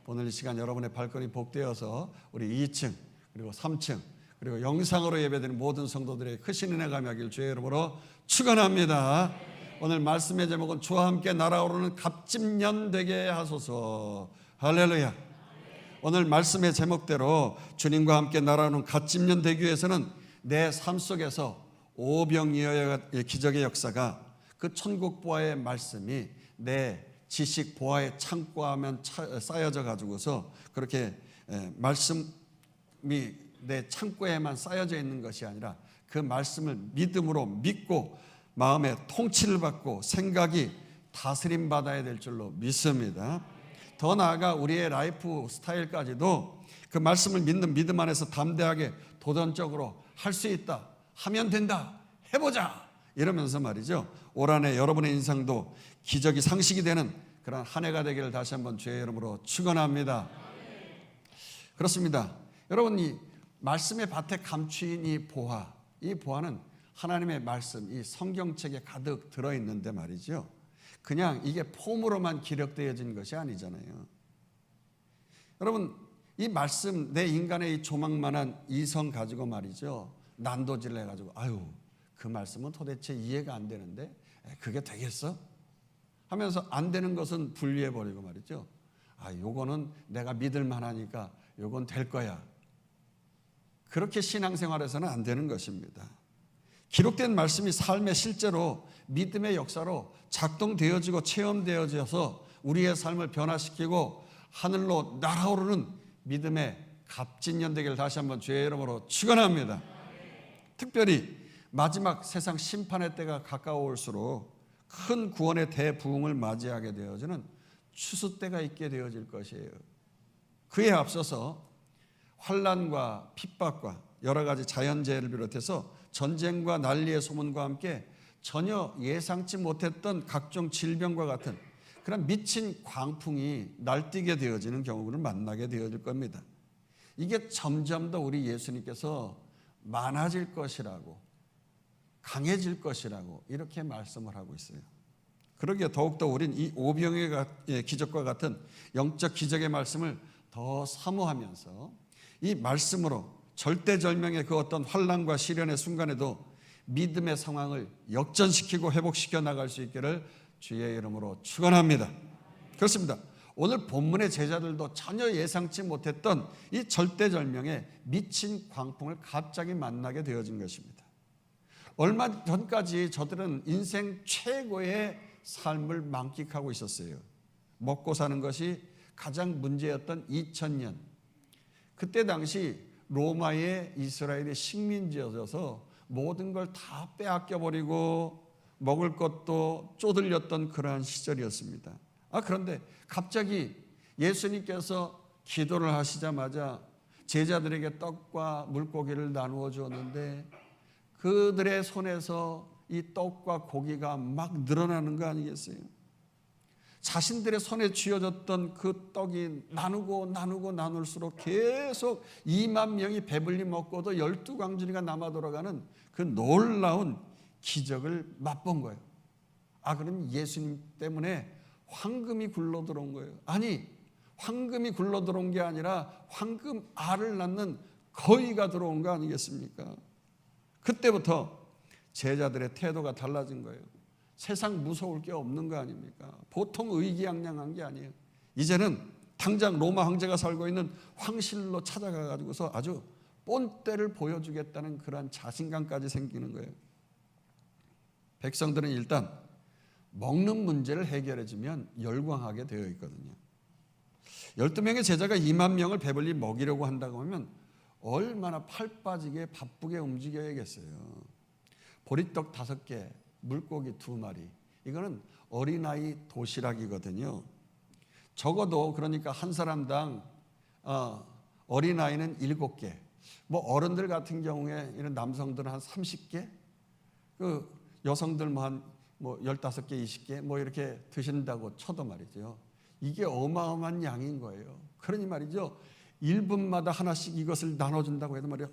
오늘 이 시간 여러분의 발걸음이 복되어서 우리 2층 그리고 3층 그리고 영상으로 예배드리는 모든 성도들의 크신 은혜가 임하길 주의 이름으로 축원합니다. 오늘 말씀의 제목은 주와 함께 날아오르는 갑진년 되게 하소서. 할렐루야. 오늘 말씀의 제목대로 주님과 함께 날아오는 갑진년 되기 위해서는 내 삶 속에서 오병이어의 기적의 역사가 그 천국 보화의 말씀이 내 지식 보화의 창고하면 쌓여져 가지고서 그렇게 말씀이 내 창고에만 쌓여져 있는 것이 아니라 그 말씀을 믿음으로 믿고 마음의 통치를 받고 생각이 다스림 받아야 될 줄로 믿습니다. 더 나아가 우리의 라이프 스타일까지도 그 말씀을 믿는 믿음 안에서 담대하게 도전적으로 할 수 있다, 하면 된다, 해보자 이러면서 말이죠, 올 한 해 여러분의 인생도 기적이 상식이 되는 그런 한 해가 되기를 다시 한번 주의 이름으로 축원합니다. 그렇습니다. 여러분, 이 말씀의 밭에 감추인 이 보화는 하나님의 말씀, 이 성경책에 가득 들어있는데 말이죠, 그냥 이게 폼으로만 기록되어진 것이 아니잖아요. 여러분, 이 말씀, 내 인간의 이 조망만한 이성 가지고 말이죠, 난도질을 해가지고 그 말씀은 도대체 이해가 안 되는데 그게 되겠어? 하면서 안 되는 것은 분리해버리고 말이죠, 요거는 내가 믿을 만하니까 요건 될 거야. 그렇게 신앙생활에서는 안 되는 것입니다. 기록된 말씀이 삶에 실제로 믿음의 역사로 작동되어지고 체험되어져서 우리의 삶을 변화시키고 하늘로 날아오르는 믿음의 갑진년 되기를 다시 한번 주의 이름으로 축원합니다. 특별히 마지막 세상 심판의 때가 가까워올수록 큰 구원의 대부흥을 맞이하게 되어지는 추수 때가 있게 되어질 것이에요. 그에 앞서서 환난과 핍박과 여러 가지 자연재해를 비롯해서 전쟁과 난리의 소문과 함께 전혀 예상치 못했던 각종 질병과 같은 그런 미친 광풍이 날뛰게 되어지는 경우를 만나게 되어질 겁니다. 이게 점점 더 우리 예수님께서 많아질 것이라고, 강해질 것이라고 이렇게 말씀을 하고 있어요. 그러기에 더욱더 우린 이 오병이어의 기적과 같은 영적 기적의 말씀을 더 사모하면서 이 말씀으로 절대절명의 그 어떤 환난과 시련의 순간에도 믿음의 상황을 역전시키고 회복시켜 나갈 수 있기를 주의 이름으로 축원합니다. 그렇습니다. 오늘 본문의 제자들도 전혀 예상치 못했던 이 절대절명의 미친 광풍을 갑자기 만나게 되어진 것입니다. 얼마 전까지 저들은 인생 최고의 삶을 만끽하고 있었어요. 먹고 사는 것이 가장 문제였던 2000년. 그때 당시 로마의 이스라엘의 식민지여서 모든 걸 다 빼앗겨버리고 먹을 것도 쪼들렸던 그러한 시절이었습니다. 그런데 갑자기 예수님께서 기도를 하시자마자 제자들에게 떡과 물고기를 나누어 주었는데 그들의 손에서 이 떡과 고기가 막 늘어나는 거 아니겠어요? 자신들의 손에 쥐어졌던 그 떡이 나눌수록 계속 2만 명이 배불리 먹고도 12광주리가 남아 돌아가는 그 놀라운 기적을 맛본 거예요. 그럼 예수님 때문에 황금이 굴러 들어온 거예요. 아니, 황금이 굴러 들어온 게 아니라 황금 알을 낳는 거위가 들어온 거 아니겠습니까? 그때부터 제자들의 태도가 달라진 거예요. 세상 무서울 게 없는 거 아닙니까? 보통 의기양양한 게 아니에요. 이제는 당장 로마 황제가 살고 있는 황실로 찾아가 가지고서 아주 본때를 보여주겠다는 그러한 자신감까지 생기는 거예요. 백성들은 일단 먹는 문제를 해결해주면 열광하게 되어 있거든요. 12명의 제자가 2만 명을 배불리 먹이려고 한다고 하면 얼마나 팔 빠지게 바쁘게 움직여야겠어요. 보리떡 5개, 물고기 2마리. 이거는 어린아이 도시락이거든요. 적어도 그러니까 한 사람당 어린아이는 7개. 어른들 같은 경우에 이런 남성들은 한 30개, 그 여성들 한 15개, 20개 이렇게 드신다고 쳐도 말이죠. 이게 어마어마한 양인 거예요. 그러니 말이죠, 1분마다 하나씩 이것을 나눠준다고 해도 말이에요,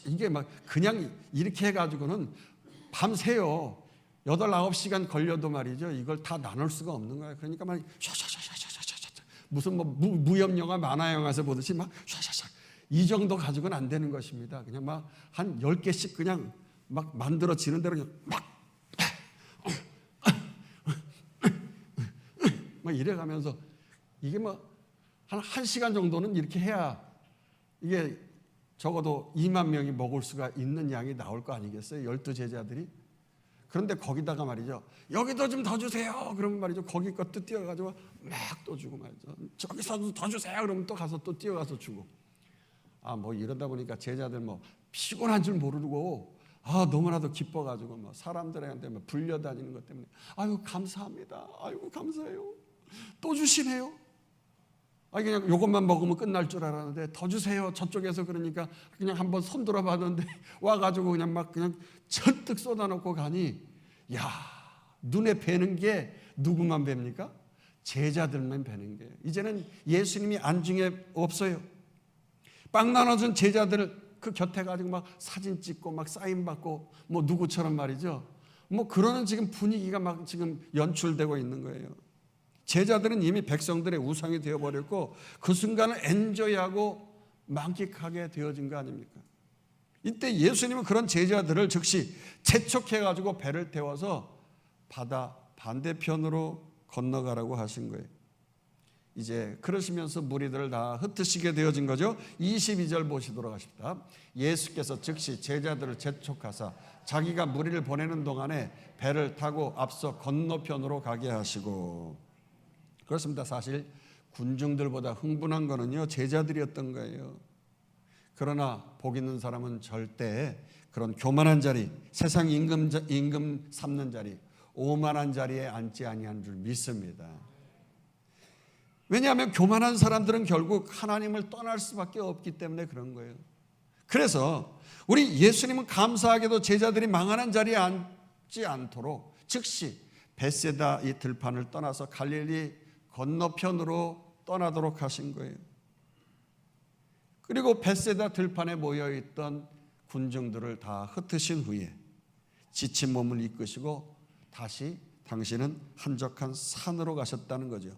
이게 막 그냥 이렇게 해가지고는 밤새요. 8, 9시간 걸려도 말이죠. 이걸 다 나눌 수가 없는 거예요. 그러니까 막 샤샤샤샤샤샤 무슨 뭐 무협 영화, 만화 영화에서 보듯이 막 샤샤샤 이 정도 가지고는 안 되는 것입니다. 그냥 막 한 10개씩 그냥 막 만들어지는 대로 그냥 막 이래가면서 이게 뭐 한 1시간 정도는 이렇게 해야 이게 적어도 2만 명이 먹을 수가 있는 양이 나올 거 아니겠어요? 12제자들이. 그런데 거기다가 말이죠. 여기도 좀 더 주세요. 그러면 말이죠. 거기 것도 뛰어가지고 막 또 주고 말이죠. 저기서도 더 주세요. 그러면 또 가서 또 뛰어가서 주고. 뭐 이러다 보니까 제자들 뭐 피곤한 줄 모르고 너무나도 기뻐가지고 뭐 사람들한테 뭐 불려다니는 것 때문에 아유 감사합니다. 아유 감사해요. 또 주시네요. 그냥 요것만 먹으면 끝날 줄 알았는데 더 주세요. 저쪽에서 그러니까 그냥 한번 손 들어봤는데 와가지고 그냥 막 그냥 잔뜩 쏟아놓고 가니 눈에 뵈는 게 누구만 뵙니까? 제자들만 뵈는 거예요. 이제는 예수님이 안중에 없어요. 빵 나눠준 제자들을 그 곁에 가지고 막 사진 찍고 막 사인 받고 뭐 누구처럼 말이죠. 뭐 그러는 지금 분위기가 막 지금 연출되고 있는 거예요. 제자들은 이미 백성들의 우상이 되어버렸고 그 순간을 엔조이하고 만끽하게 되어진 거 아닙니까? 이때 예수님은 그런 제자들을 즉시 재촉해가지고 배를 태워서 바다 반대편으로 건너가라고 하신 거예요. 이제 그러시면서 무리들을 다 흩으시게 되어진 거죠. 22절 보시도록 하십니다. 예수께서 즉시 제자들을 재촉하사 자기가 무리를 보내는 동안에 배를 타고 앞서 건너편으로 가게 하시고, 그렇습니다. 사실 군중들보다 흥분한 거는요 제자들이었던 거예요. 그러나 복 있는 사람은 절대 그런 교만한 자리, 세상 임금 삼는 자리, 오만한 자리에 앉지 아니한 줄 믿습니다. 왜냐하면 교만한 사람들은 결국 하나님을 떠날 수밖에 없기 때문에 그런 거예요. 그래서 우리 예수님은 감사하게도 제자들이 망하는 자리에 앉지 않도록 즉시 벳세다 이 들판을 떠나서 갈릴리 건너편으로 떠나도록 하신 거예요. 그리고 벳세다 들판에 모여있던 군중들을 다 흩으신 후에 지친 몸을 이끄시고 다시 당신은 한적한 산으로 가셨다는 거죠.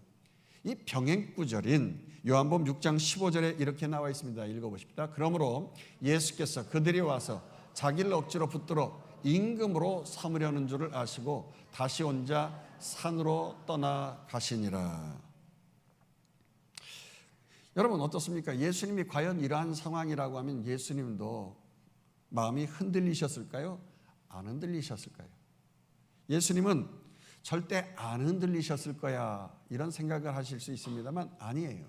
이 병행 구절인 요한복음 6장 15절에 이렇게 나와 있습니다. 읽어보십시다. 그러므로 예수께서 그들이 와서 자기를 억지로 붙들어 임금으로 삼으려는 줄을 아시고 다시 혼자 산으로 떠나가시니라. 여러분 어떻습니까? 예수님이 과연 이러한 상황이라고 하면 예수님도 마음이 흔들리셨을까요? 안 흔들리셨을까요? 예수님은 절대 안 흔들리셨을 거야 이런 생각을 하실 수 있습니다만 아니에요.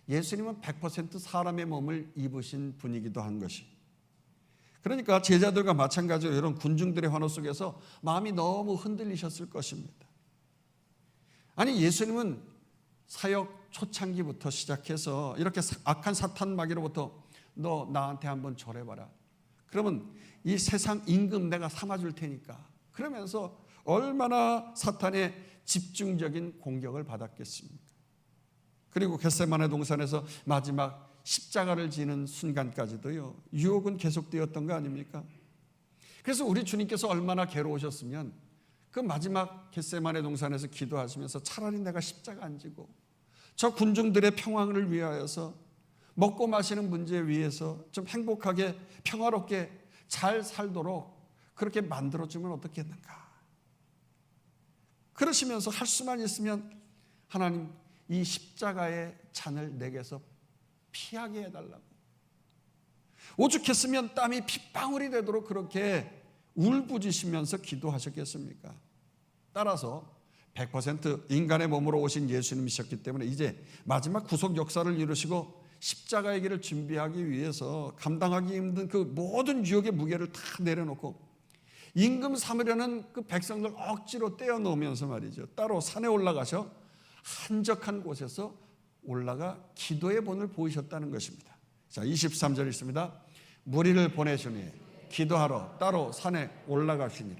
예수님은 100% 사람의 몸을 입으신 분이기도 한 것이, 그러니까 제자들과 마찬가지로 이런 군중들의 환호 속에서 마음이 너무 흔들리셨을 것입니다. 아니 예수님은 사역 초창기부터 시작해서 이렇게 악한 사탄 마귀로부터 너 나한테 한번 절해봐라. 그러면 이 세상 임금 내가 삼아줄 테니까. 그러면서 얼마나 사탄의 집중적인 공격을 받았겠습니까? 그리고 겟세마네 동산에서 마지막 십자가를 지는 순간까지도요 유혹은 계속되었던 거 아닙니까? 그래서 우리 주님께서 얼마나 괴로우셨으면 그 마지막 겟세마네 동산에서 기도하시면서 차라리 내가 십자가 안 지고 저 군중들의 평안을 위하여서 먹고 마시는 문제 위해서 좀 행복하게 평화롭게 잘 살도록 그렇게 만들어주면 어떻겠는가. 그러시면서 할 수만 있으면 하나님 이 십자가의 잔을 내게서 피하게 해달라고, 오죽했으면 땀이 핏방울이 되도록 그렇게 울부짖으면서 기도하셨겠습니까? 따라서 100% 인간의 몸으로 오신 예수님이셨기 때문에 이제 마지막 구속 역사를 이루시고 십자가의 길을 준비하기 위해서 감당하기 힘든 그 모든 유혹의 무게를 다 내려놓고 임금 삼으려는 그 백성들 억지로 떼어놓으면서 말이죠, 따로 산에 올라가셔 한적한 곳에서 올라가 기도의 본을 보이셨다는 것입니다. 자, 23절 있습니다. 무리를 보내시니 기도하러 따로 산에 올라가시니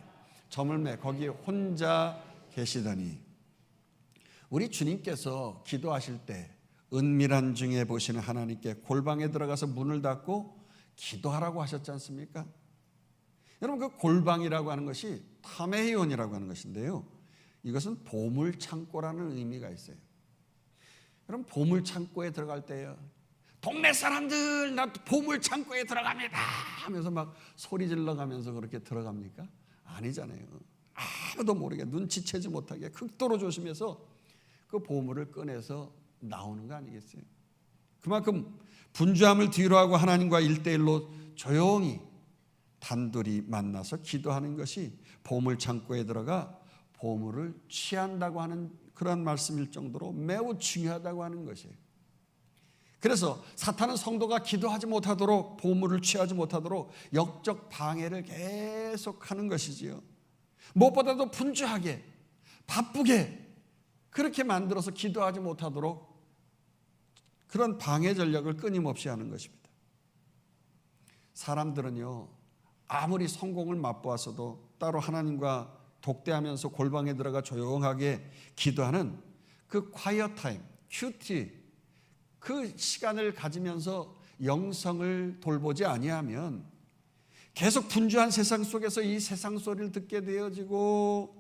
저물매 거기에 혼자 계시더니, 우리 주님께서 기도하실 때 은밀한 중에 보시는 하나님께 골방에 들어가서 문을 닫고 기도하라고 하셨지 않습니까? 여러분 그 골방이라고 하는 것이 타메이온이라고 하는 것인데요. 이것은 보물창고라는 의미가 있어요. 그럼 보물창고에 들어갈 때요, 동네 사람들 나 보물창고에 들어갑니다 하면서 막 소리 질러가면서 그렇게 들어갑니까? 아니잖아요. 아무도 모르게 눈치채지 못하게 극도로 조심해서 그 보물을 꺼내서 나오는 거 아니겠어요? 그만큼 분주함을 뒤로하고 하나님과 1대1로 조용히 단둘이 만나서 기도하는 것이 보물창고에 들어가 보물을 취한다고 하는 그런 말씀일 정도로 매우 중요하다고 하는 것이에요. 그래서 사탄은 성도가 기도하지 못하도록, 보물을 취하지 못하도록 역적 방해를 계속하는 것이지요. 무엇보다도 분주하게 바쁘게 그렇게 만들어서 기도하지 못하도록 그런 방해 전략을 끊임없이 하는 것입니다. 사람들은요, 아무리 성공을 맛보았어도 따로 하나님과 독대하면서 골방에 들어가 조용하게 기도하는 그 콰이어 타임, 큐티, 그 시간을 가지면서 영성을 돌보지 아니하면 계속 분주한 세상 속에서 이 세상 소리를 듣게 되어지고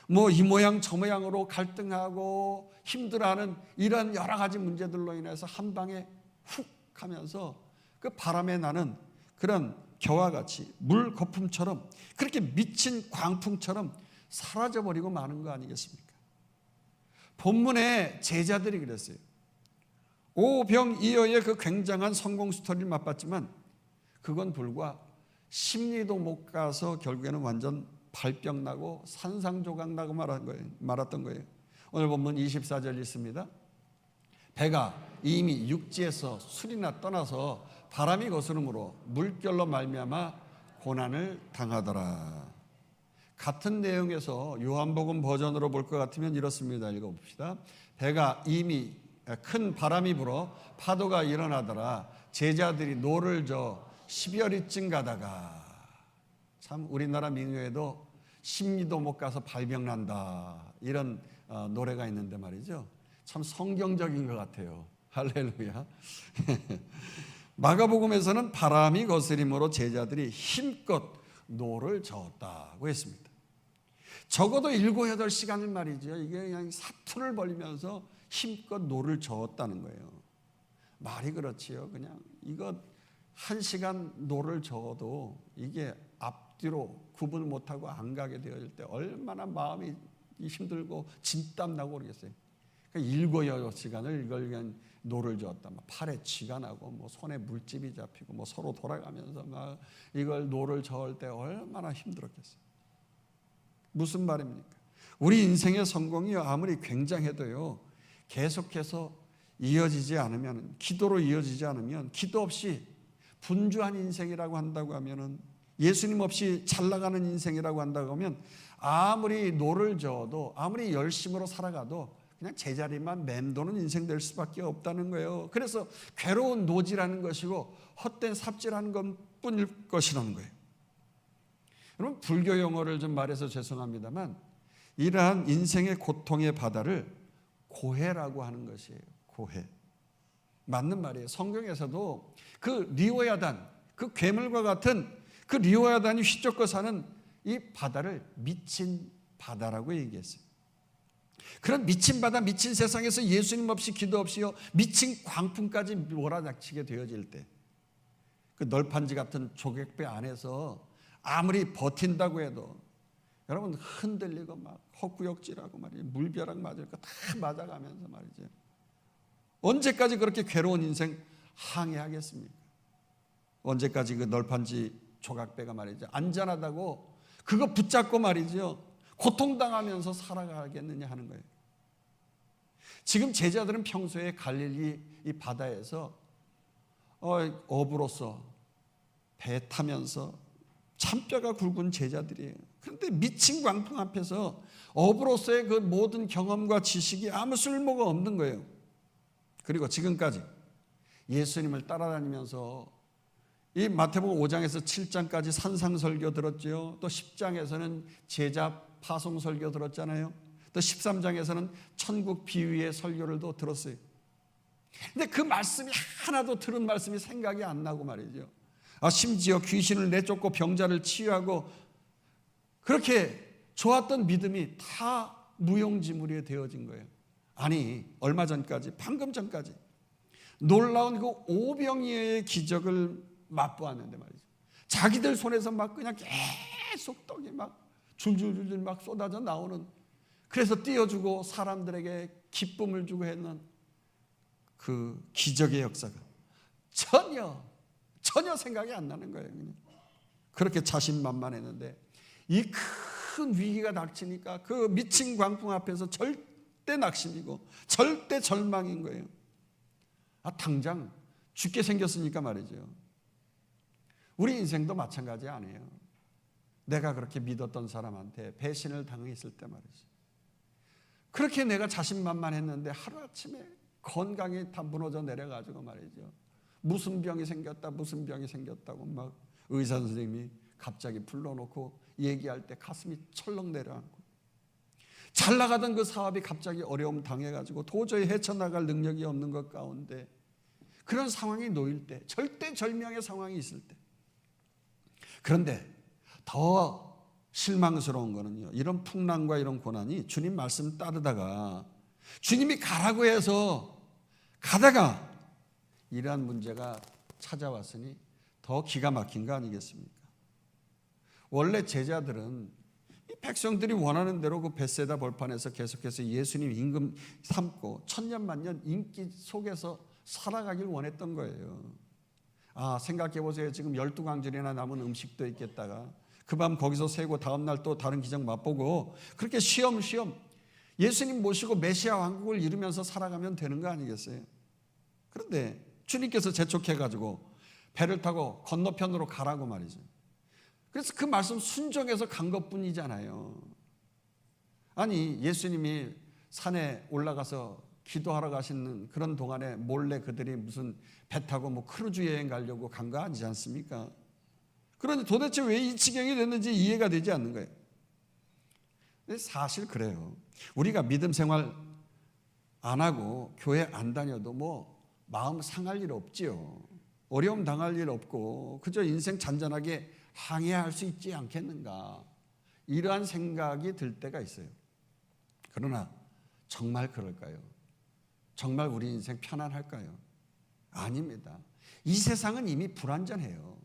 뭐 이 모양 저 모양으로 갈등하고 힘들어하는 이런 여러 가지 문제들로 인해서 한 방에 훅 하면서 그 바람에 나는 그런 겨와 같이 물 거품처럼 그렇게 미친 광풍처럼 사라져버리고 마는 거 아니겠습니까? 본문에 제자들이 그랬어요. 오병이어의 그 굉장한 성공 스토리를 맛봤지만 그건 불과 십리도 못 가서 결국에는 완전 발병 나고 산상조각 나고 말았던 거예요. 오늘 본문 24절 있습니다. 배가 이미 육지에서 술이나 떠나서 바람이 거스름으로 물결로 말미암아 고난을 당하더라. 같은 내용에서 요한복음 버전으로 볼 것 같으면 이렇습니다. 읽어봅시다. 배가 이미 큰 바람이 불어 파도가 일어나더라. 제자들이 노를 저 10여리쯤 가다가, 참 우리나라 민요에도 십리도 못 가서 발병 난다 이런 노래가 있는데 말이죠. 참 성경적인 것 같아요. 할렐루야. 마가복음에서는 바람이 거스림으로 제자들이 힘껏 노를 저었다고 했습니다. 적어도 7, 8시간을 말이죠. 이게 그냥 사투를 벌리면서 힘껏 노를 저었다는 거예요. 말이 그렇지요. 그냥 이거 1시간 노를 저어도 이게 앞뒤로 구분 못하고 안 가게 되어질 때 얼마나 마음이 힘들고 진땀 나고 그러겠어요. 그러니까 7, 8시간을 이걸 그냥 노를 저었다. 막 팔에 쥐가 나고 뭐 손에 물집이 잡히고 뭐 서로 돌아가면서 막 이걸 노를 저을 때 얼마나 힘들었겠어요. 무슨 말입니까? 우리 인생의 성공이 아무리 굉장해도요, 계속해서 이어지지 않으면, 기도로 이어지지 않으면, 기도 없이 분주한 인생이라고 한다고 하면은, 예수님 없이 잘 나가는 인생이라고 한다고 하면 아무리 노를 저어도, 아무리 열심으로 살아가도 그냥 제자리만 맴도는 인생 될 수밖에 없다는 거예요. 그래서 괴로운 노지라는 것이고 헛된 삽질하는 것뿐일 것이라는 거예요. 여러분, 불교 용어를 좀 말해서 죄송합니다만 이러한 인생의 고통의 바다를 고해라고 하는 것이에요. 고해. 맞는 말이에요. 성경에서도 그 리오야단, 그 괴물과 같은 그 리오야단이 휘젓고 사는 이 바다를 미친 바다라고 얘기했어요. 그런 미친 바다, 미친 세상에서 예수님 없이 기도 없이요, 미친 광풍까지 몰아닥치게 되어질 때, 그 널판지 같은 조객배 안에서 아무리 버틴다고 해도 여러분 흔들리고 막 헛구역질하고 말이죠. 물벼락 맞을 거 다 맞아가면서 말이죠. 언제까지 그렇게 괴로운 인생 항해하겠습니까? 언제까지 그 널판지 조각배가 말이죠. 안전하다고 그거 붙잡고 말이죠. 고통당하면서 살아가겠느냐 하는 거예요. 지금 제자들은 평소에 갈릴리 이 바다에서 어부로서 배 타면서 참뼈가 굵은 제자들이에요. 그런데 미친 광풍 앞에서 어부로서의 그 모든 경험과 지식이 아무 쓸모가 없는 거예요. 그리고 지금까지 예수님을 따라다니면서 이 마태복음 5장에서 7장까지 산상설교 들었죠. 또 10장에서는 제자 파송설교 들었잖아요. 또 13장에서는 천국 비유의 설교를 또 들었어요. 근데 그 말씀이 하나도 들은 말씀이 생각이 안 나고 말이죠. 심지어 귀신을 내쫓고 병자를 치유하고 그렇게 좋았던 믿음이 다 무용지물이 되어진 거예요. 아니, 얼마 전까지, 방금 전까지 놀라운 그 오병이어의 기적을 맛보았는데 말이죠. 자기들 손에서 막 그냥 계속 떡이 막 줄줄줄 막 쏟아져 나오는, 그래서 띄워주고 사람들에게 기쁨을 주고 했는 그 기적의 역사가 전혀 생각이 안 나는 거예요. 그냥. 그렇게 자신만만했는데 이 큰 위기가 닥치니까 그 미친 광풍 앞에서 절대 낙심이고 절대 절망인 거예요. 당장 죽게 생겼으니까 말이죠. 우리 인생도 마찬가지 아니에요. 내가 그렇게 믿었던 사람한테 배신을 당했을 때 말이죠. 그렇게 내가 자신만만했는데 하루아침에 건강이 다 무너져 내려가지고 말이죠. 무슨 병이 생겼다고 막 의사 선생님이 갑자기 불러놓고 얘기할 때 가슴이 철렁 내려앉고, 잘 나가던 그 사업이 갑자기 어려움 당해가지고 도저히 헤쳐나갈 능력이 없는 것 가운데 그런 상황이 놓일 때, 절대절명의 상황이 있을 때, 그런데 더 실망스러운 거는요, 이런 풍랑과 이런 고난이 주님 말씀 따르다가 주님이 가라고 해서 가다가 이러한 문제가 찾아왔으니 더 기가 막힌 거 아니겠습니까? 원래 제자들은 이 백성들이 원하는 대로 그 벳세다 벌판에서 계속해서 예수님 임금 삼고 천년만년 인기 속에서 살아가길 원했던 거예요. 생각해 보세요. 지금 12광절이나 남은 음식도 있겠다가 그 밤 거기서 새고 다음날 또 다른 기적 맛보고 그렇게 쉬엄쉬엄 예수님 모시고 메시아 왕국을 이루면서 살아가면 되는 거 아니겠어요? 그런데 주님께서 재촉해가지고 배를 타고 건너편으로 가라고 말이죠. 그래서 그 말씀 순종해서 간 것뿐이잖아요. 아니, 예수님이 산에 올라가서 기도하러 가시는 그런 동안에 몰래 그들이 무슨 배 타고 뭐 크루즈 여행 가려고 간 거 아니지 않습니까? 그런데 도대체 왜 이 지경이 됐는지 이해가 되지 않는 거예요. 사실 그래요. 우리가 믿음 생활 안 하고 교회 안 다녀도 뭐 마음 상할 일 없지요. 어려움 당할 일 없고 그저 인생 잔잔하게 항해할 수 있지 않겠는가, 이러한 생각이 들 때가 있어요. 그러나 정말 그럴까요? 정말 우리 인생 편안할까요? 아닙니다. 이 세상은 이미 불완전해요.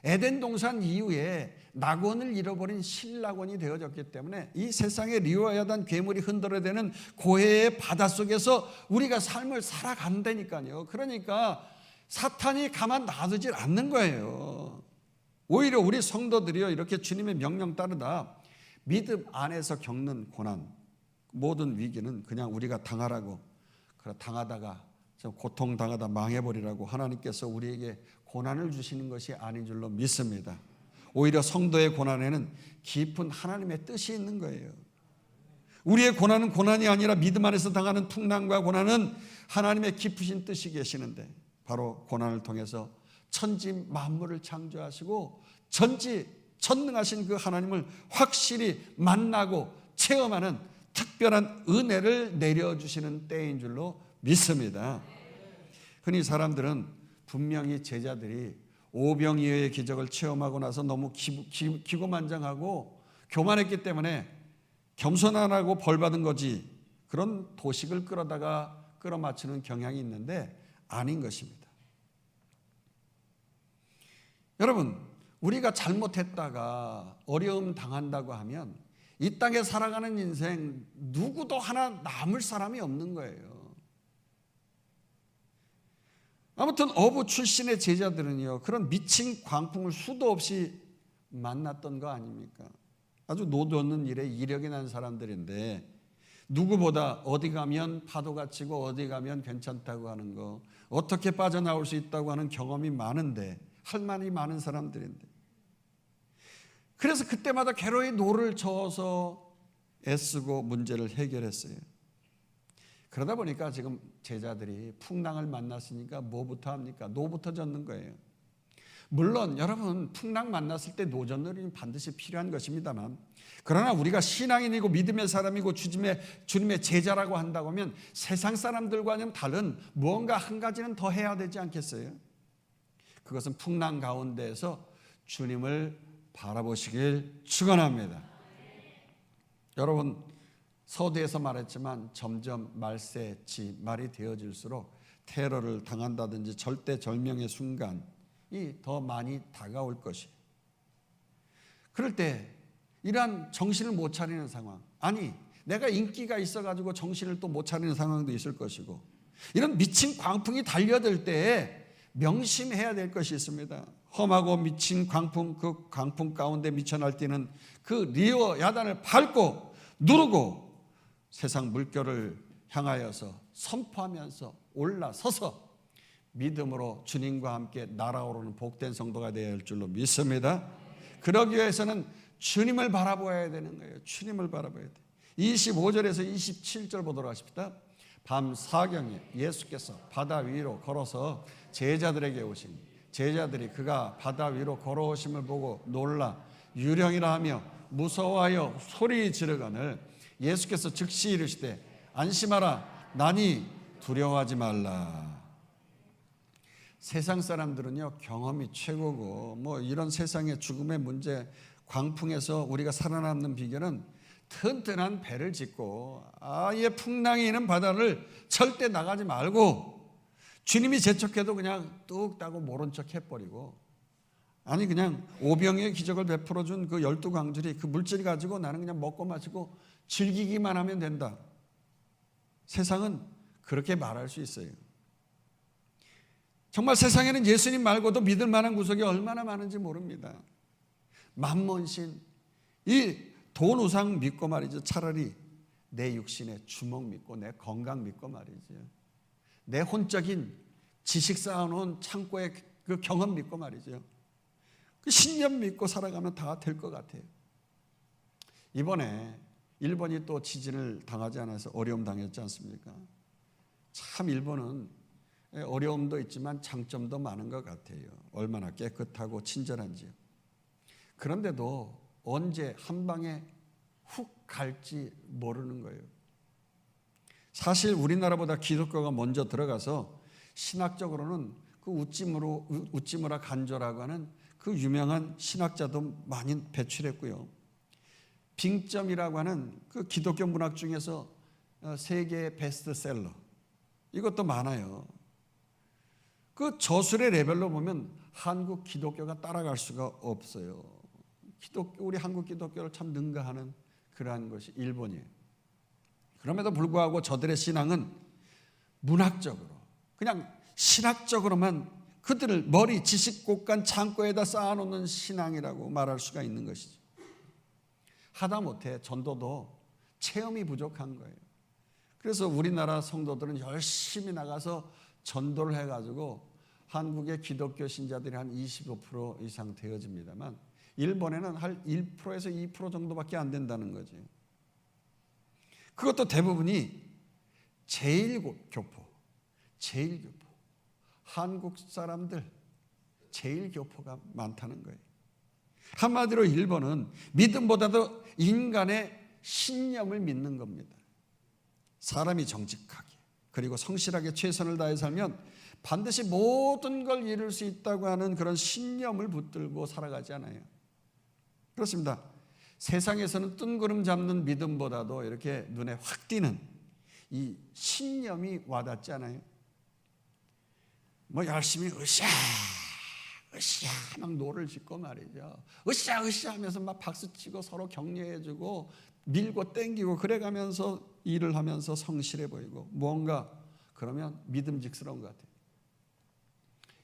에덴 동산 이후에 낙원을 잃어버린 신낙원이 되어졌기 때문에 이 세상에 리워야단 괴물이 흔들어대는 고해의 바닷속에서 우리가 삶을 살아간다니까요. 그러니까 사탄이 가만 놔두질 않는 거예요. 오히려 우리 성도들이요, 이렇게 주님의 명령 따르다 믿음 안에서 겪는 고난, 모든 위기는 그냥 우리가 당하라고, 당하다가 고통당하다 망해버리라고 하나님께서 우리에게 고난을 주시는 것이 아닌 줄로 믿습니다. 오히려 성도의 고난에는 깊은 하나님의 뜻이 있는 거예요. 우리의 고난은 고난이 아니라 믿음 안에서 당하는 풍랑과 고난은 하나님의 깊으신 뜻이 계시는데, 바로 고난을 통해서 천지 만물을 창조하시고 전능하신 그 하나님을 확실히 만나고 체험하는 특별한 은혜를 내려주시는 때인 줄로 믿습니다. 흔히 사람들은 분명히 제자들이 오병이어의 기적을 체험하고 나서 너무 기고만장하고 교만했기 때문에 겸손 안 하고 벌받은 거지, 그런 도식을 끌어맞추는 경향이 있는데 아닌 것입니다. 여러분, 우리가 잘못했다가 어려움 당한다고 하면 이 땅에 살아가는 인생 누구도 하나 남을 사람이 없는 거예요. 아무튼 어부 출신의 제자들은요, 그런 미친 광풍을 수도 없이 만났던 거 아닙니까? 아주 노젓는 일에 이력이 난 사람들인데 누구보다 어디 가면 파도가 치고 어디 가면 괜찮다고 하는 거, 어떻게 빠져나올 수 있다고 하는 경험이 많은데, 할 말이 많은 사람들인데, 그래서 그때마다 괴로이 노를 저어서 애쓰고 문제를 해결했어요. 그러다 보니까 지금 제자들이 풍랑을 만났으니까 뭐부터 합니까? 노부터 젓는 거예요. 물론 여러분, 풍랑 만났을 때 노젓놀이는 반드시 필요한 것입니다만, 그러나 우리가 신앙인이고 믿음의 사람이고 주님의 제자라고 한다고 하면 세상 사람들과는 다른 무언가 한 가지는 더 해야 되지 않겠어요? 그것은 풍랑 가운데에서 주님을 바라보시길 축원합니다. 여러분, 서두에서 말했지만 점점 말세치 말이 되어질수록 테러를 당한다든지 절대절명의 순간이 더 많이 다가올 것이에요. 그럴 때 이러한 정신을 못 차리는 상황, 아니 내가 인기가 있어가지고 정신을 또 못 차리는 상황도 있을 것이고, 이런 미친 광풍이 달려들 때에 명심해야 될 것이 있습니다. 험하고 미친 광풍, 그 광풍 가운데 미쳐 날뛰는 그 리어 야단을 밟고 누르고 세상 물결을 향하여서 선포하면서 올라서서 믿음으로 주님과 함께 날아오르는 복된 성도가 되어야 할 줄로 믿습니다. 그러기 위해서는 주님을 바라봐야 되는 거예요. 주님을 바라봐야 돼요. 25절에서 27절 보도록 하십시다. 밤 사경에 예수께서 바다 위로 걸어서 제자들에게 오시니 제자들이 그가 바다 위로 걸어오심을 보고 놀라 유령이라 하며 무서워하여 소리 지르거늘 예수께서 즉시 이르시되 안심하라 나니 두려워하지 말라. 세상 사람들은요 경험이 최고고 뭐 이런 세상의 죽음의 문제 광풍에서 우리가 살아남는 비결은 튼튼한 배를 짓고 아예 풍랑이 있는 바다를 절대 나가지 말고 주님이 재촉해도 그냥 뚝 따고 모른 척 해버리고, 아니 그냥 오병이의 기적을 베풀어준 그 12광줄이 그 물질 가지고 나는 그냥 먹고 마시고 즐기기만 하면 된다. 세상은 그렇게 말할 수 있어요. 정말 세상에는 예수님 말고도 믿을 만한 구석이 얼마나 많은지 모릅니다. 만몬신, 이 돈 우상 믿고 말이죠. 차라리 내 육신의 주먹 믿고 내 건강 믿고 말이죠. 내 혼적인 지식 쌓아놓은 창고의 그 경험 믿고 말이죠. 그 신념 믿고 살아가면 다 될 것 같아요. 이번에 일본이 또 지진을 당하지 않아서 어려움 당했지 않습니까? 참 일본은 어려움도 있지만 장점도 많은 것 같아요. 얼마나 깨끗하고 친절한지요. 그런데도 언제 한 방에 훅 갈지 모르는 거예요. 사실 우리나라보다 기독교가 먼저 들어가서 신학적으로는 그 우찌무라 간조라고 하는 그 유명한 신학자도 많이 배출했고요. 빙점이라고 하는 그 기독교 문학 중에서 세계 베스트셀러 이것도 많아요. 그 저술의 레벨로 보면 한국 기독교가 따라갈 수가 없어요. 우리 한국 기독교를 참 능가하는 그러한 것이 일본이에요. 그럼에도 불구하고 저들의 신앙은 문학적으로 그냥 신학적으로만 그들을 머리 지식곡간 창고에다 쌓아놓는 신앙이라고 말할 수가 있는 것이죠. 하다못해 전도도 체험이 부족한 거예요. 그래서 우리나라 성도들은 열심히 나가서 전도를 해가지고 한국의 기독교 신자들이 한 25% 이상 되어집니다만 일본에는 한 1%에서 2% 정도밖에 안 된다는 거죠. 그것도 대부분이 제1교포. 한국 사람들 제1교포가 많다는 거예요. 한마디로 일본은 믿음보다도 인간의 신념을 믿는 겁니다. 사람이 정직하게 그리고 성실하게 최선을 다해 살면 반드시 모든 걸 이룰 수 있다고 하는 그런 신념을 붙들고 살아가지 않아요. 그렇습니다. 세상에서는 뜬구름 잡는 믿음보다도 이렇게 눈에 확 띄는 이 신념이 와닿지 않아요? 뭐 열심히 으쌰 막 노를 짓고 말이죠. 으쌰 하면서 막 박수치고 서로 격려해주고 밀고 땡기고 그래가면서 일을 하면서 성실해 보이고 뭔가 그러면 믿음직스러운 것 같아요.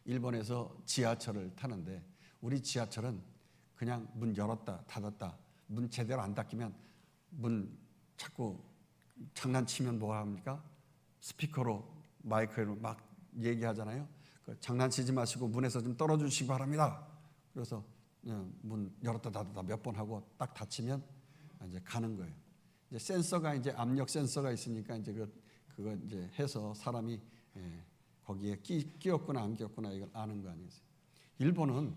일본에서 지하철을 타는데 우리 지하철은 그냥 문 열었다 닫았다 문 제대로 안 닫히면 문 자꾸 장난치면 뭐 합니까? 스피커로 마이크로 막 얘기하잖아요. 장난치지 마시고 문에서 좀 떨어주시기 바랍니다. 그래서 문 열었다 닫았다 몇 번 하고 딱 닫히면 이제 가는 거예요. 이제 센서가 이제 압력 센서가 있으니까 이제 그거 이제 해서 사람이 거기에 끼었구나 안 끼었구나 이걸 아는 거 아니겠어요? 일본은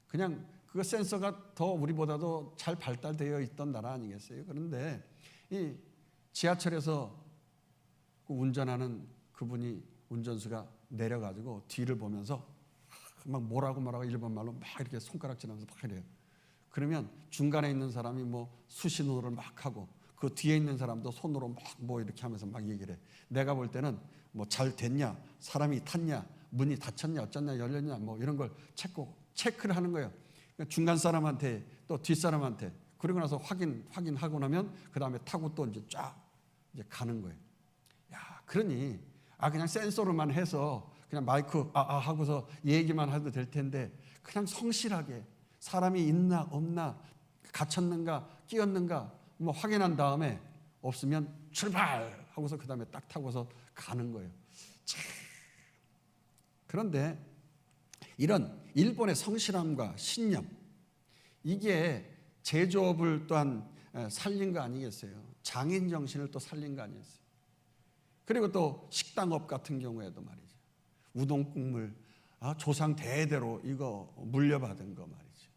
그냥 그 센서가 더 우리보다도 잘 발달되어 있던 나라 아니겠어요? 그런데 이 지하철에서 그 운전하는 그분이 운전수가 내려가지고 뒤를 보면서 막 뭐라고 일본말로 막 이렇게 손가락질하면서 막 이래요. 그러면 중간에 있는 사람이 뭐 수신호를 막 하고 그 뒤에 있는 사람도 손으로 막 뭐 이렇게 하면서 막 얘기를 해. 내가 볼 때는 뭐 잘 됐냐, 사람이 탔냐, 문이 닫혔냐, 어쩌냐, 열렸냐, 뭐 이런 걸 체크를 하는 거예요. 중간 사람한테 또 뒷 사람한테. 그리고 나서 확인하고 나면 그 다음에 타고 또 이제 쫙 이제 가는 거예요. 야, 그러니 그냥 센서로만 해서 그냥 마이크 하고서 얘기만 해도 될 텐데 그냥 성실하게 사람이 있나 없나 갇혔는가 끼었는가 뭐 확인한 다음에 없으면 출발 하고서 그 다음에 딱 타고서 가는 거예요. 참. 그런데 이런 일본의 성실함과 신념, 이게 제조업을 또한 살린 거 아니겠어요? 장인 정신을 또 살린 거 아니겠어요? 그리고 또 식당업 같은 경우에도 말이죠. 우동 국물 조상 대대로 이거 물려받은 거 말이죠.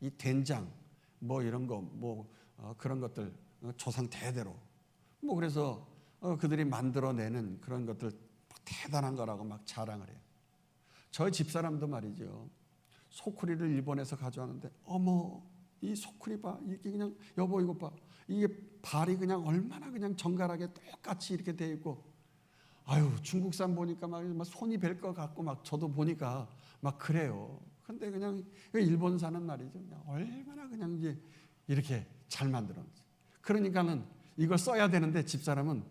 이 된장 뭐 이런 거 뭐 그런 것들 조상 대대로 뭐 그래서 그들이 만들어내는 그런 것들 대단한 거라고 막 자랑을 해요. 저희 집사람도 말이죠. 소쿠리를 일본에서 가져왔는데 어머 이 소쿠리 봐. 이게 그냥 여보 이거 봐. 이게 발이 그냥 얼마나 그냥 정갈하게 똑같이 이렇게 돼 있고 아유 중국산 보니까 막 손이 벨 것 같고 막 저도 보니까 막 그래요. 근데 그냥 일본산은 말이죠. 그냥 얼마나 그냥 이제 이렇게 잘 만들었는지. 그러니까는 이걸 써야 되는데 집사람은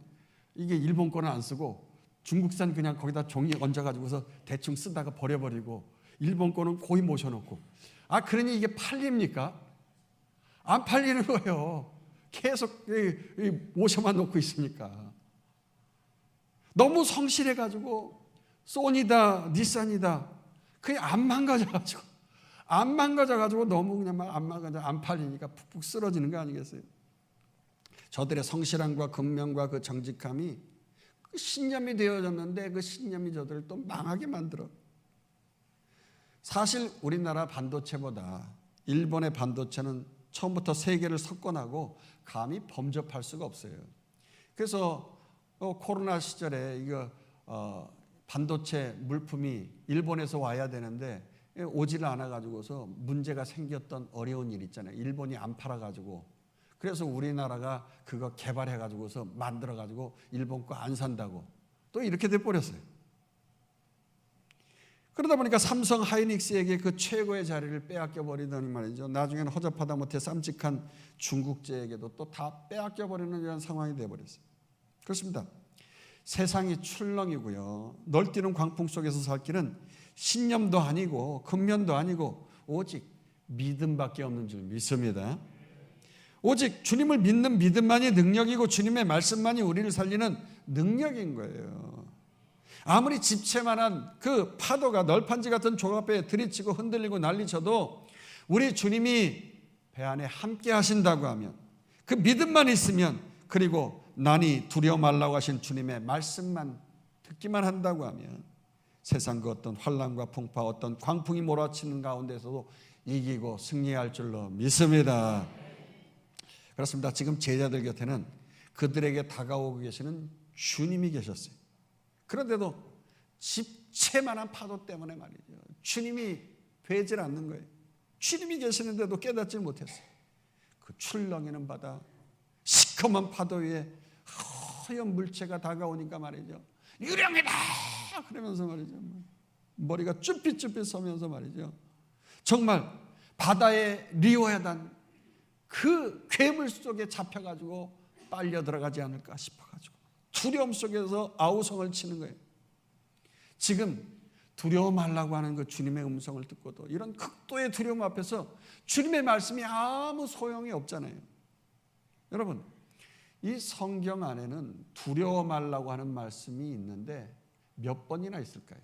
이게 일본 거는 안 쓰고 중국산 그냥 거기다 종이 얹어가지고서 대충 쓰다가 버려버리고 일본 거는 고이 모셔놓고 그러니 이게 팔립니까? 안 팔리는 거예요. 계속 모셔만 놓고 있으니까. 너무 성실해가지고 소니다 닛산이다 그게 안 망가져가지고 너무 그냥 막 안 팔리니까 푹푹 쓰러지는 거 아니겠어요? 저들의 성실함과 근면과 그 정직함이 그 신념이 되어졌는데 그 신념이 저들을 또 망하게 만들어. 사실 우리나라 반도체보다 일본의 반도체는 처음부터 세계를 석권하고 감히 범접할 수가 없어요. 그래서 코로나 시절에 이거 반도체 물품이 일본에서 와야 되는데 오지를 않아 가지고서 문제가 생겼던 어려운 일 있잖아요. 일본이 안 팔아 가지고 그래서 우리나라가 그거 개발해 가지고서 만들어 가지고 일본 거 안 산다고 또 이렇게 돼 버렸어요. 그러다 보니까 삼성 하이닉스에게 그 최고의 자리를 빼앗겨 버리더니 말이죠. 나중에는 허접하다 못해 쌈직한 중국제에게도 또 다 빼앗겨 버리는 이런 상황이 돼 버렸어요. 그렇습니다. 세상이 출렁이고요. 널뛰는 광풍 속에서 살 길은 신념도 아니고 근면도 아니고 오직 믿음밖에 없는 줄 믿습니다. 오직 주님을 믿는 믿음만이 능력이고 주님의 말씀만이 우리를 살리는 능력인 거예요. 아무리 집채만한 그 파도가 널판지 같은 조각배에 들이치고 흔들리고 난리쳐도 우리 주님이 배 안에 함께 하신다고 하면 그 믿음만 있으면 그리고 난이 두려워 말라고 하신 주님의 말씀만 듣기만 한다고 하면 세상 그 어떤 환난과 풍파 어떤 광풍이 몰아치는 가운데서도 이기고 승리할 줄로 믿습니다. 그렇습니다. 지금 제자들 곁에는 그들에게 다가오고 계시는 주님이 계셨어요. 그런데도 집채만한 파도 때문에 말이죠. 주님이 되질 않는 거예요. 주님이 계시는데도 깨닫지 못했어요. 그 출렁이는 바다, 시커먼 파도 위에 하얀 물체가 다가오니까 말이죠. 유령이다! 그러면서 말이죠. 머리가 쭈삣쭈삣 서면서 말이죠. 정말 바다에 리워야단 그 괴물 속에 잡혀가지고 빨려 들어가지 않을까 싶어가지고 두려움 속에서 아우성을 치는 거예요. 지금 두려워 말라고 하는 그 주님의 음성을 듣고도 이런 극도의 두려움 앞에서 주님의 말씀이 아무 소용이 없잖아요. 여러분, 이 성경 안에는 두려워 말라고 하는 말씀이 있는데 몇 번이나 있을까요?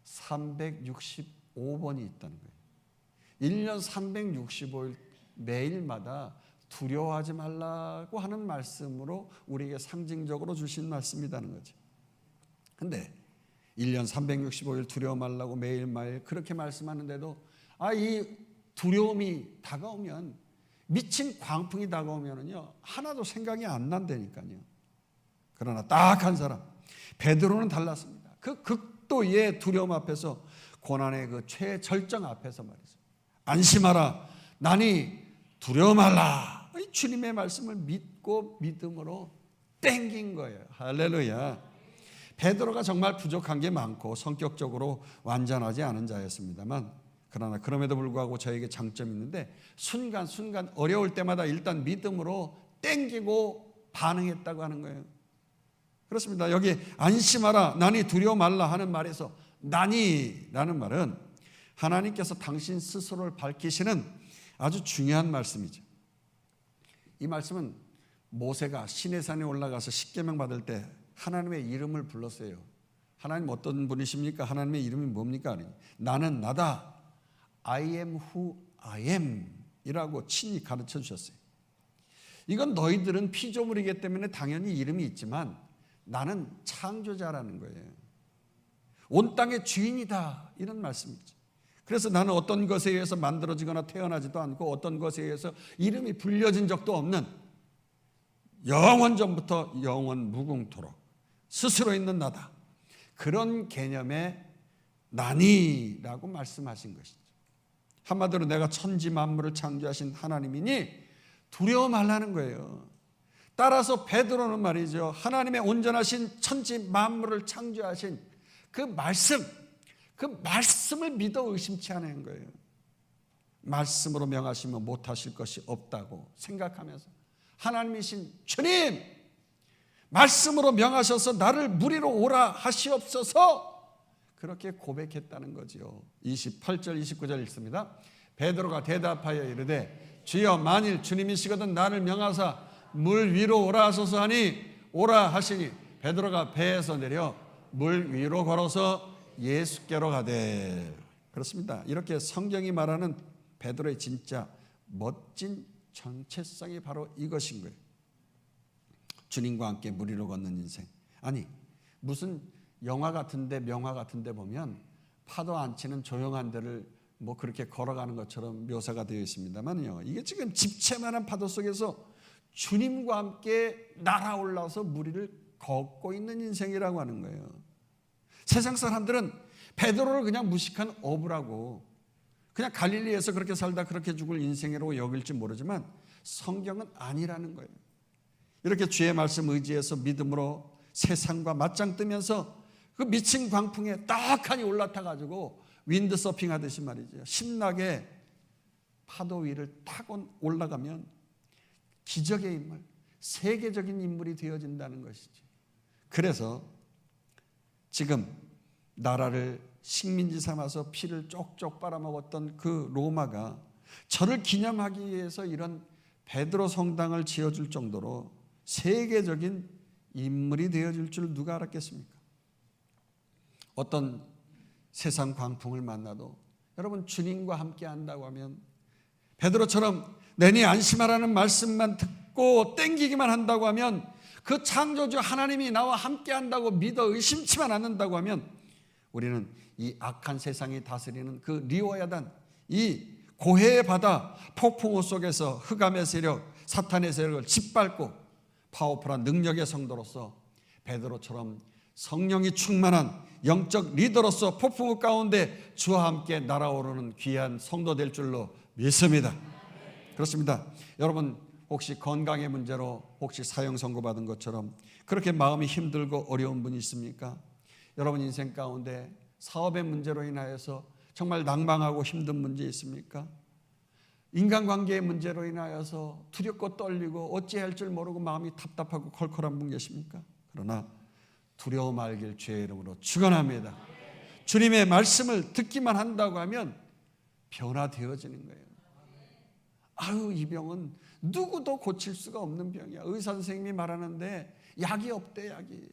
365번이 있다는 거예요. 1년 365일 매일마다 두려워하지 말라고 하는 말씀으로 우리에게 상징적으로 주신 말씀이라는 거죠. 근데 1년 365일 두려워 말라고 매일매일 그렇게 말씀하는데도 이 두려움이 다가오면 미친 광풍이 다가오면은요 하나도 생각이 안 난다니까요. 그러나 딱 한 사람 베드로는 달랐습니다. 그 극도의 두려움 앞에서 고난의 그 최절정 앞에서 말이죠. 안심하라 나니 두려워 말라. 주님의 말씀을 믿고 믿음으로 땡긴 거예요. 할렐루야. 베드로가 정말 부족한 게 많고 성격적으로 완전하지 않은 자였습니다만, 그러나 그럼에도 불구하고 저에게 장점이 있는데 순간순간 어려울 때마다 일단 믿음으로 땡기고 반응했다고 하는 거예요. 그렇습니다. 여기 안심하라, 나니 두려워 말라 하는 말에서 나니라는 말은 하나님께서 당신 스스로를 밝히시는 아주 중요한 말씀이죠. 이 말씀은 모세가 시내산에 올라가서 십계명 받을 때 하나님의 이름을 불렀어요. 하나님 어떤 분이십니까? 하나님의 이름이 뭡니까? 아니, 나는 나다. I am who I am 이라고 친히 가르쳐 주셨어요. 이건 너희들은 피조물이기 때문에 당연히 이름이 있지만 나는 창조자라는 거예요. 온 땅의 주인이다, 이런 말씀이죠. 그래서 나는 어떤 것에 의해서 만들어지거나 태어나지도 않고 어떤 것에 의해서 이름이 불려진 적도 없는 영원 전부터 영원 무궁토록 스스로 있는 나다. 그런 개념의 나니라고 말씀하신 것이죠. 한마디로 내가 천지 만물을 창조하신 하나님이니 두려워 말라는 거예요. 따라서 베드로는 말이죠, 하나님의 온전하신 천지 만물을 창조하신 그 말씀을 믿어 의심치 않은 거예요. 말씀으로 명하시면 못하실 것이 없다고 생각하면서 하나님이신 주님, 말씀으로 명하셔서 나를 무리로 오라 하시옵소서, 그렇게 고백했다는 거지요. 28절 29절 읽습니다. 베드로가 대답하여 이르되 주여 만일 주님이시거든 나를 명하사 물 위로 오라 하소서 하니 오라 하시니 베드로가 배에서 내려 물 위로 걸어서 예수께로 가되. 그렇습니다. 이렇게 성경이 말하는 베드로의 진짜 멋진 정체성이 바로 이것인 거예요. 주님과 함께 물 위로 걷는 인생. 아니, 무슨 영화 같은데 명화 같은데 보면 파도 안 치는 조용한 데를 뭐 그렇게 걸어가는 것처럼 묘사가 되어 있습니다만요, 이게 지금 집채만한 파도 속에서 주님과 함께 날아올라서 물 위를 걷고 있는 인생이라고 하는 거예요. 세상 사람들은 베드로를 그냥 무식한 어부라고, 그냥 갈릴리에서 그렇게 살다 그렇게 죽을 인생이라고 여길지 모르지만 성경은 아니라는 거예요. 이렇게 주의 말씀 의지해서 믿음으로 세상과 맞짱 뜨면서 그 미친 광풍에 떡하니 올라타가지고 윈드 서핑 하듯이 말이죠, 신나게 파도 위를 타고 올라가면 기적의 인물, 세계적인 인물이 되어진다는 것이죠. 그래서 지금 나라를 식민지 삼아서 피를 쪽쪽 빨아먹었던 그 로마가 저를 기념하기 위해서 이런 베드로 성당을 지어줄 정도로 세계적인 인물이 되어줄 줄 누가 알았겠습니까? 어떤 세상 광풍을 만나도 여러분 주님과 함께 한다고 하면, 베드로처럼 내니 안심하라는 말씀만 듣고 땡기기만 한다고 하면, 그 창조주 하나님이 나와 함께 한다고 믿어 의심치만 않는다고 하면, 우리는 이 악한 세상이 다스리는 그 리오야단, 이 고해의 바다 폭풍우 속에서 흑암의 세력, 사탄의 세력을 짓밟고 파워풀한 능력의 성도로서 베드로처럼 성령이 충만한 영적 리더로서 폭풍우 가운데 주와 함께 날아오르는 귀한 성도 될 줄로 믿습니다. 그렇습니다. 여러분 혹시 건강의 문제로 혹시 사형 선고받은 것처럼 그렇게 마음이 힘들고 어려운 분이 있습니까? 여러분 인생 가운데 사업의 문제로 인하여서 정말 낭망하고 힘든 문제 있습니까? 인간관계의 문제로 인하여서 두렵고 떨리고 어찌해야 할 줄 모르고 마음이 답답하고 컬컬한 분 계십니까? 그러나 두려워 말길 주의 이름으로 축원합니다. 주님의 말씀을 듣기만 한다고 하면 변화되어지는 거예요. 아유, 이 병은 누구도 고칠 수가 없는 병이야. 의사 선생님이 말하는데 약이 없대, 약이.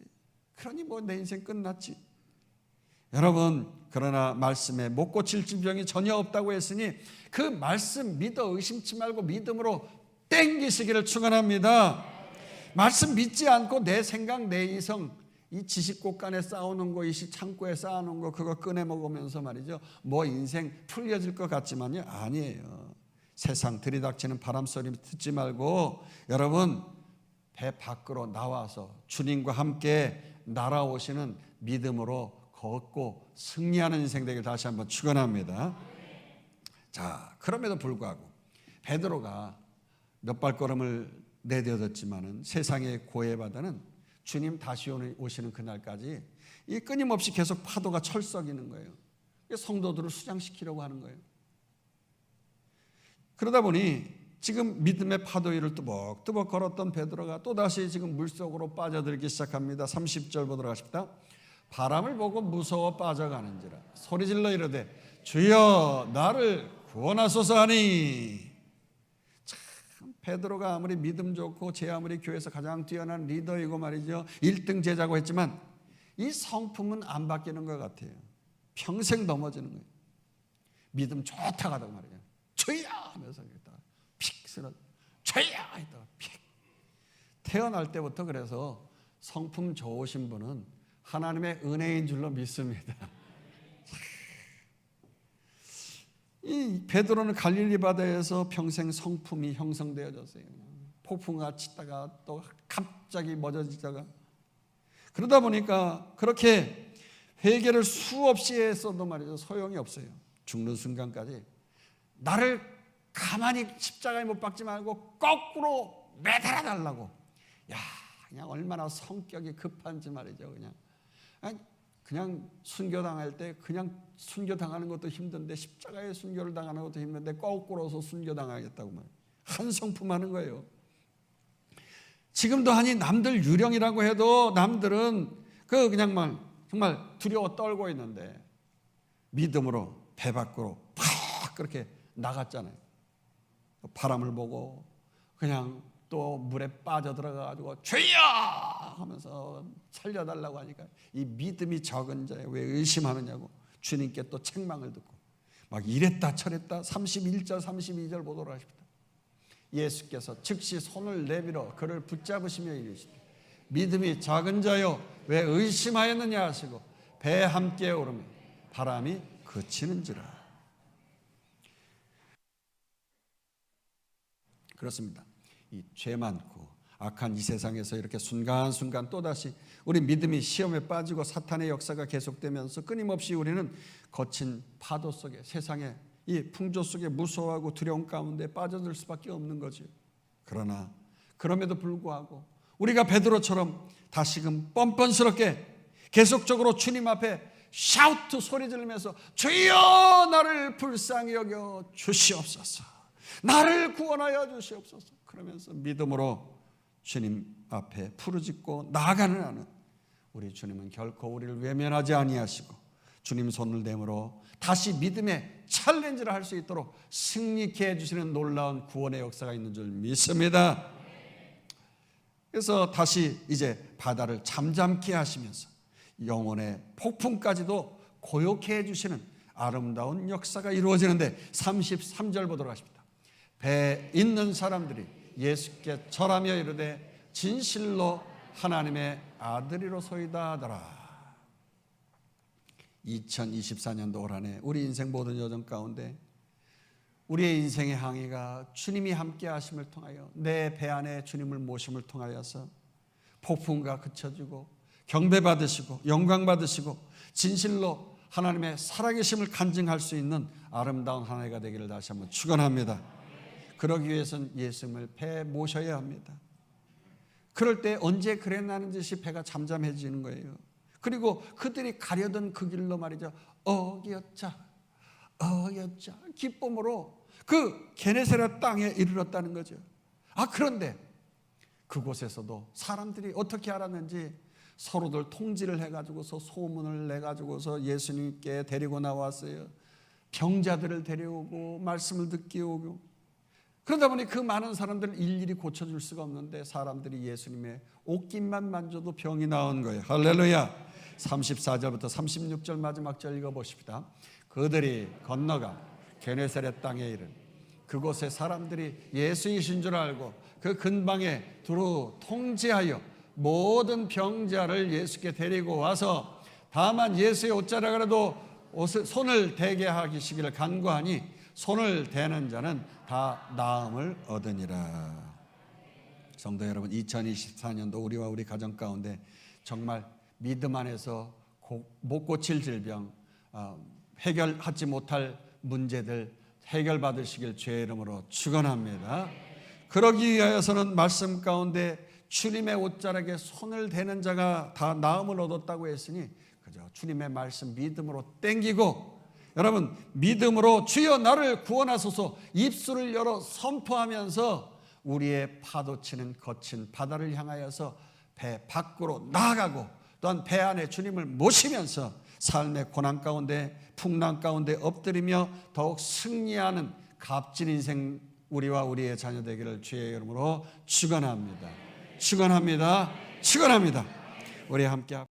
그러니 뭐 내 인생 끝났지. 여러분, 그러나 말씀에 못 고칠 질병이 전혀 없다고 했으니 그 말씀 믿어 의심치 말고 믿음으로 땡기시기를 축원합니다. 말씀 믿지 않고 내 생각, 내 이성, 이 지식곡간에 쌓아놓은 거, 이 창고에 쌓아놓은 거 그거 꺼내 먹으면서 말이죠, 뭐 인생 풀려질 것 같지만요, 아니에요. 세상 들이닥치는 바람 소리 듣지 말고 여러분 배 밖으로 나와서 주님과 함께 날아오시는 믿음으로 걷고 승리하는 인생 되길 다시 한번 축원합니다. 자, 그럼에도 불구하고 베드로가 몇 발걸음을 내딛었지만은 세상의 고해바다는 주님 다시 오시는 그날까지 이 끊임없이 계속 파도가 철썩이는 거예요. 성도들을 수장시키려고 하는 거예요. 그러다 보니 지금 믿음의 파도 위를 뚜벅뚜벅 걸었던 베드로가 또다시 지금 물속으로 빠져들기 시작합니다. 30절 보도록 하십니다. 바람을 보고 무서워 빠져가는지라 소리질러 이르되 주여 나를 구원하소서 하니. 참 베드로가 아무리 믿음 좋고 제 아무리 교회에서 가장 뛰어난 리더이고 말이죠, 1등 제자고 했지만 이 성품은 안 바뀌는 것 같아요. 평생 넘어지는 거예요. 믿음 좋다고 하다가 말이에요, 주여 하면서 픽 쓰러져, 주여 했다가 픽. 태어날 때부터 그래서 성품 좋으신 분은 하나님의 은혜인 줄로 믿습니다. 이 베드로는 갈릴리 바다에서 평생 성품이 형성되어졌어요. 폭풍과 치다가 또 갑자기 멎어지다가, 그러다 보니까 그렇게 회개를 수없이 했어도 말이죠, 소용이 없어요. 죽는 순간까지 나를 가만히 십자가에 못 박지 말고 거꾸로 매달아 달라고. 야, 그냥 얼마나 성격이 급한지 말이죠. 그냥 순교당할 때 그냥 순교당하는 것도 힘든데 십자가에 순교를 당하는 것도 힘든데 거꾸로서 순교당하겠다고 말이에요. 한 성품하는 거예요. 지금도 하니 남들 유령이라고 해도 남들은 그냥 정말 두려워 떨고 있는데 믿음으로 배 밖으로 팍 그렇게 나갔잖아요. 바람을 보고 그냥 또 물에 빠져들어가지고 주여 하면서 살려달라고 하니까 이 믿음이 적은 자에 왜 의심하느냐고 주님께 또 책망을 듣고 막 이랬다 저랬다. 31절 32절 보도록 하십니다. 예수께서 즉시 손을 내밀어 그를 붙잡으시며 이르시되 믿음이 작은 자여 왜 의심하였느냐 하시고 배에 함께 오르며 바람이 그치는지라. 그렇습니다. 이 죄 많고 악한 이 세상에서 이렇게 순간순간 또다시 우리 믿음이 시험에 빠지고 사탄의 역사가 계속되면서 끊임없이 우리는 거친 파도 속에, 세상의 이 풍조 속에 무서워하고 두려움 가운데 빠져들 수밖에 없는 거죠. 그러나 그럼에도 불구하고 우리가 베드로처럼 다시금 뻔뻔스럽게 계속적으로 주님 앞에 샤우트 소리 지르면서 주여 나를 불쌍히 여겨 주시옵소서, 나를 구원하여 주시옵소서, 그러면서 믿음으로 주님 앞에 부르짖고 나아가는 한은 우리 주님은 결코 우리를 외면하지 아니하시고 주님 손을 내밀어 다시 믿음의 챌린지를 할 수 있도록 승리케 해주시는 놀라운 구원의 역사가 있는 줄 믿습니다. 그래서 다시 이제 바다를 잠잠케 하시면서 영혼의 폭풍까지도 고요케 해주시는 아름다운 역사가 이루어지는데 33절 보도록 하십니다. 배에 있는 사람들이 예수께 절하며 이르되 진실로 하나님의 아들이로소이다 하더라. 2024년도 올 한 해 우리 인생 모든 여정 가운데 우리의 인생의 항해가 주님이 함께 하심을 통하여 내 배 안에 주님을 모심을 통하여서 폭풍과 그쳐지고 경배받으시고 영광받으시고 진실로 하나님의 살아계심을 간증할 수 있는 아름다운 한 해가 되기를 다시 한번 축원합니다. 그러기 위해서는 예수님을 배에 모셔야 합니다. 그럴 때 언제 그랬나는 듯이 배가 잠잠해지는 거예요. 그리고 그들이 가려던 그 길로 말이죠, 어겼자 기쁨으로 그 게네사렛 땅에 이르렀다는 거죠. 그런데 그곳에서도 사람들이 어떻게 알았는지 서로들 통지를 해가지고서 소문을 내가지고서 예수님께 데리고 나왔어요. 병자들을 데려오고 말씀을 듣게 오고. 그러다 보니 그 많은 사람들을 일일이 고쳐줄 수가 없는데 사람들이 예수님의 옷깃만 만져도 병이 나온 거예요. 할렐루야. 34절부터 36절 마지막 절 읽어보십시다. 그들이 건너가 게네사렛 땅에 이른 그곳에 사람들이 예수이신 줄 알고 그 근방에 두루 통제하여 모든 병자를 예수께 데리고 와서 다만 예수의 옷자락이라도 손을 대게 하시기를 간구하니 손을 대는 자는 다 나음을 얻으니라. 성도 여러분, 2024년도 우리와 우리 가정 가운데 정말 믿음 안에서 못 고칠 질병, 해결하지 못할 문제들 해결받으시길 주의 이름으로 축원합니다. 그러기 위하여서는 말씀 가운데 주님의 옷자락에 손을 대는 자가 다 나음을 얻었다고 했으니 그저 주님의 말씀 믿음으로 땡기고, 여러분 믿음으로 주여 나를 구원하소서 입술을 열어 선포하면서 우리의 파도치는 거친 바다를 향하여서 배 밖으로 나아가고, 또한 배 안에 주님을 모시면서 삶의 고난 가운데 풍랑 가운데 엎드리며 더욱 승리하는 값진 인생 우리와 우리의 자녀 되기를 주의 이름으로 축원합니다. 축원합니다. 축원합니다. 우리 함께